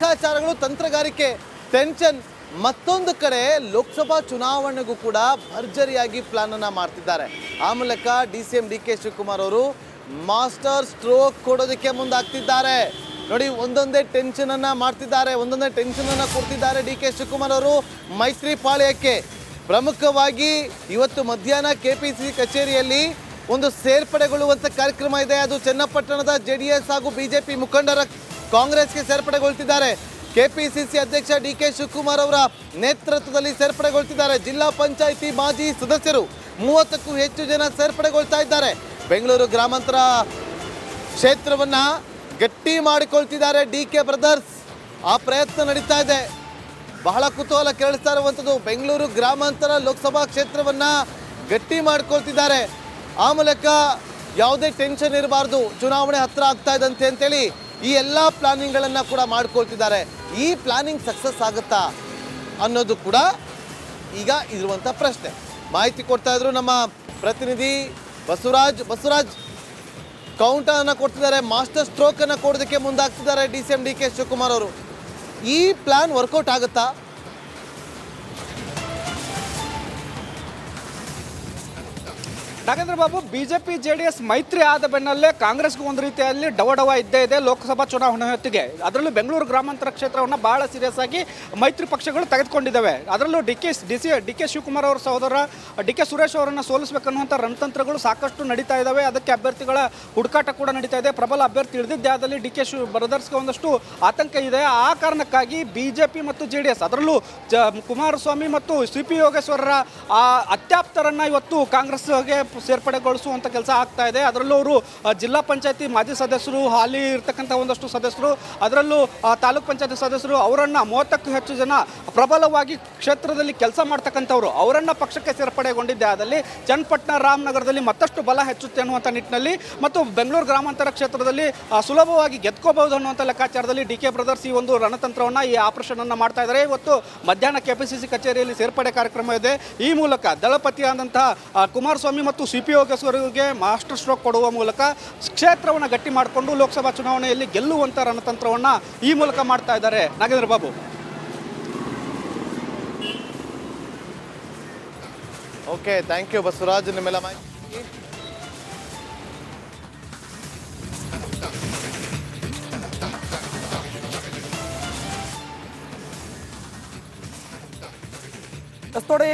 ಲೆಕ್ಕಾಚಾರಗಳು, ತಂತ್ರಗಾರಿಕೆ, ಟೆನ್ಷನ್. ಮತ್ತೊಂದು ಕಡೆ ಲೋಕಸಭಾ ಚುನಾವಣೆಗೂ ಕೂಡ ಭರ್ಜರಿಯಾಗಿ ಪ್ಲಾನ್ ಅನ್ನ ಮಾಡ್ತಿದ್ದಾರೆ. ಆ ಮೂಲಕ DCM DK ಶಿವಕುಮಾರ್ ಅವರು ಮಾಸ್ಟರ್ ಸ್ಟ್ರೋಕ್ ಕೊಡೋದಕ್ಕೆ ಮುಂದಾಗ್ತಿದ್ದಾರೆ. ನೋಡಿ, ಒಂದೊಂದೇ ಟೆನ್ಷನ್ ಅನ್ನ ಮಾಡ್ತಿದ್ದಾರೆ, ಒಂದೊಂದೇ ಟೆನ್ಷನ್ ಅನ್ನ ಕೊಡ್ತಿದ್ದಾರೆ DK ಶಿವಕುಮಾರ್ ಅವರು ಮೈತ್ರಿ ಪಾಳ್ಯಕ್ಕೆ. ಪ್ರಮುಖವಾಗಿ ಇವತ್ತು ಮಧ್ಯಾಹ್ನ KPCC ಕಚೇರಿಯಲ್ಲಿ ಒಂದು ಸೇರ್ಪಡೆಗೊಳ್ಳುವಂಥ ಕಾರ್ಯಕ್ರಮ ಇದೆ. ಅದು ಚನ್ನಪಟ್ಟಣದ JDS ಹಾಗೂ BJP ಮುಖಂಡರ ಕಾಂಗ್ರೆಸ್ಗೆ ಸೇರ್ಪಡೆಗೊಳ್ತಿದ್ದಾರೆ. KPCC ಅಧ್ಯಕ್ಷ DK ಶಿವಕುಮಾರ್ ಅವರ ನೇತೃತ್ವದಲ್ಲಿ ಸೇರ್ಪಡೆಗೊಳ್ತಿದ್ದಾರೆ. ಜಿಲ್ಲಾ ಪಂಚಾಯಿತಿ ಮಾಜಿ ಸದಸ್ಯರು 30ಕ್ಕೂ ಹೆಚ್ಚು ಜನ ಸೇರ್ಪಡೆಗೊಳ್ತಾ ಇದ್ದಾರೆ. ಬೆಂಗಳೂರು ಗ್ರಾಮಾಂತರ ಕ್ಷೇತ್ರವನ್ನ ಗಟ್ಟಿ ಮಾಡಿಕೊಳ್ತಿದ್ದಾರೆ DK ಬ್ರದರ್ಸ್. ಆ ಪ್ರಯತ್ನ ನಡೀತಾ ಇದೆ. ಬಹಳ ಕುತೂಹಲ ಕೇಳಿಸ್ತಾ ಇರುವಂಥದ್ದು, ಬೆಂಗಳೂರು ಗ್ರಾಮಾಂತರ ಲೋಕಸಭಾ ಕ್ಷೇತ್ರವನ್ನ ಗಟ್ಟಿ ಮಾಡ್ಕೊಳ್ತಿದ್ದಾರೆ. ಆ ಮೂಲಕ ಯಾವುದೇ ಟೆನ್ಷನ್ ಇರಬಾರ್ದು, ಚುನಾವಣೆ ಹತ್ರ ಆಗ್ತಾ ಇದ್ದಂತೆ ಅಂತೇಳಿ ಈ ಎಲ್ಲ ಪ್ಲಾನಿಂಗ್ಗಳನ್ನು ಕೂಡ ಮಾಡ್ಕೊಳ್ತಿದ್ದಾರೆ. ಈ ಪ್ಲಾನಿಂಗ್ ಸಕ್ಸಸ್ ಆಗುತ್ತಾ ಅನ್ನೋದು ಕೂಡ ಈಗ ಇರುವಂಥ ಪ್ರಶ್ನೆ. ಮಾಹಿತಿ ಕೊಡ್ತಾ ಇದ್ರು ನಮ್ಮ ಪ್ರತಿನಿಧಿ ಬಸವರಾಜ್ ಕೌಂಟರ್ ಅನ್ನು ಕೊಡ್ತಿದ್ದಾರೆ. ಮಾಸ್ಟರ್ ಸ್ಟ್ರೋಕ್ ಅನ್ನು ಕೊಡೋದಕ್ಕೆ ಮುಂದಾಗ್ತಿದ್ದಾರೆ DCM DK ಶಿವಕುಮಾರ್ ಅವರು. ಈ ಪ್ಲಾನ್ ವರ್ಕೌಟ್ ಆಗುತ್ತಾ? ನಾಗೇಂದ್ರ ಬಾಬು, BJP JDS ಮೈತ್ರಿ ಆದ ಬೆನ್ನಲ್ಲೇ ಕಾಂಗ್ರೆಸ್ಗೂ ಒಂದು ರೀತಿಯಲ್ಲಿ ಡವ ಇದ್ದೇ ಇದೆ ಲೋಕಸಭಾ ಚುನಾವಣೆ ಹೊತ್ತಿಗೆ. ಅದರಲ್ಲೂ ಬೆಂಗಳೂರು ಗ್ರಾಮಾಂತರ ಕ್ಷೇತ್ರವನ್ನು ಬಹಳ ಸೀರಿಯಸ್ ಆಗಿ ಮೈತ್ರಿ ಪಕ್ಷಗಳು ತೆಗೆದುಕೊಂಡಿದ್ದಾವೆ. ಅದರಲ್ಲೂ DK ಶಿವಕುಮಾರ್ ಅವರ ಸಹೋದರ DK ಸುರೇಶ್ ಅವರನ್ನು ಸೋಲಿಸಬೇಕನ್ನುವಂಥ ರಣತಂತ್ರಗಳು ಸಾಕಷ್ಟು ನಡೀತಾ ಇದ್ದಾವೆ. ಅದಕ್ಕೆ ಅಭ್ಯರ್ಥಿಗಳ ಹುಡುಕಾಟ ಕೂಡ ನಡೀತಾ ಇದೆ. ಪ್ರಬಲ ಅಭ್ಯರ್ಥಿ ಇಳಿದಿದ್ದೇ ಆದಲ್ಲಿ DK ಬ್ರದರ್ಸ್ಗೆ ಒಂದಷ್ಟು ಆತಂಕ ಇದೆ. ಆ ಕಾರಣಕ್ಕಾಗಿ BJP ಮತ್ತು JDS, ಅದರಲ್ಲೂ ಕುಮಾರಸ್ವಾಮಿ ಮತ್ತು CP ಯೋಗೇಶ್ವರರ ಅತ್ಯಾಪ್ತರನ್ನು ಇವತ್ತು ಕಾಂಗ್ರೆಸ್ಗೆ ಸೇರ್ಪಡೆಗೊಳಿಸುವಂಥ ಕೆಲಸ ಆಗ್ತಾ ಇದೆ. ಅದರಲ್ಲೂ ಅವರು ಜಿಲ್ಲಾ ಪಂಚಾಯತಿ ಮಾಜಿ ಸದಸ್ಯರು, ಹಾಲಿ ಇರ್ತಕ್ಕಂಥ ಒಂದಷ್ಟು ಸದಸ್ಯರು, ಅದರಲ್ಲೂ ತಾಲೂಕ್ ಪಂಚಾಯತಿ ಸದಸ್ಯರು, ಅವರನ್ನು 30ಕ್ಕೂ ಹೆಚ್ಚು ಜನ ಪ್ರಬಲವಾಗಿ ಕ್ಷೇತ್ರದಲ್ಲಿ ಕೆಲಸ ಮಾಡ್ತಕ್ಕಂಥವ್ರು ಅವರನ್ನು ಪಕ್ಷಕ್ಕೆ ಸೇರ್ಪಡೆಗೊಂಡಿದ್ದೇ ಆದಲ್ಲಿ ಚನ್ನಪಟ್ಟಣ ರಾಮನಗರದಲ್ಲಿ ಮತ್ತಷ್ಟು ಬಲ ಹೆಚ್ಚುತ್ತೆ ಅನ್ನುವಂಥ ನಿಟ್ಟಿನಲ್ಲಿ ಮತ್ತು ಬೆಂಗಳೂರು ಗ್ರಾಮಾಂತರ ಕ್ಷೇತ್ರದಲ್ಲಿ ಸುಲಭವಾಗಿ ಗೆದ್ಕೋಬಹುದು ಅನ್ನುವಂಥ ಲೆಕ್ಕಾಚಾರದಲ್ಲಿ DK ಬ್ರದರ್ಸ್ ಈ ಒಂದು ರಣತಂತ್ರವನ್ನು, ಈ ಆಪರೇಷನ್ ಅನ್ನು ಮಾಡ್ತಾ ಇದ್ದಾರೆ. ಇವತ್ತು ಮಧ್ಯಾಹ್ನ KPCC ಕಚೇರಿಯಲ್ಲಿ ಸೇರ್ಪಡೆ ಕಾರ್ಯಕ್ರಮ ಇದೆ. ಈ ಮೂಲಕ ದಳಪತಿಯಾದಂತಹ ಕುಮಾರಸ್ವಾಮಿ ಮತ್ತು CP ಯೋಗೇಶ್ವರಿಗೆ ಮಾಸ್ಟರ್ ಸ್ಟ್ರೋಕ್ ಕೊಡುವ ಮೂಲಕ ಕ್ಷೇತ್ರವನ್ನು ಗಟ್ಟಿ ಮಾಡಿಕೊಂಡು ಲೋಕಸಭಾ ಚುನಾವಣೆಯಲ್ಲಿ ಗೆಲ್ಲುವಂಥ ರಣತಂತ್ರವನ್ನು ಈ ಮೂಲಕ ಮಾಡ್ತಾ ಇದ್ದಾರೆ. Nagendra Babu. Okay, thank you Basavaraj, ನಿಮ್ಮೆಲ್ಲ ಮಾಹಿತಿ. ನೋಡಿ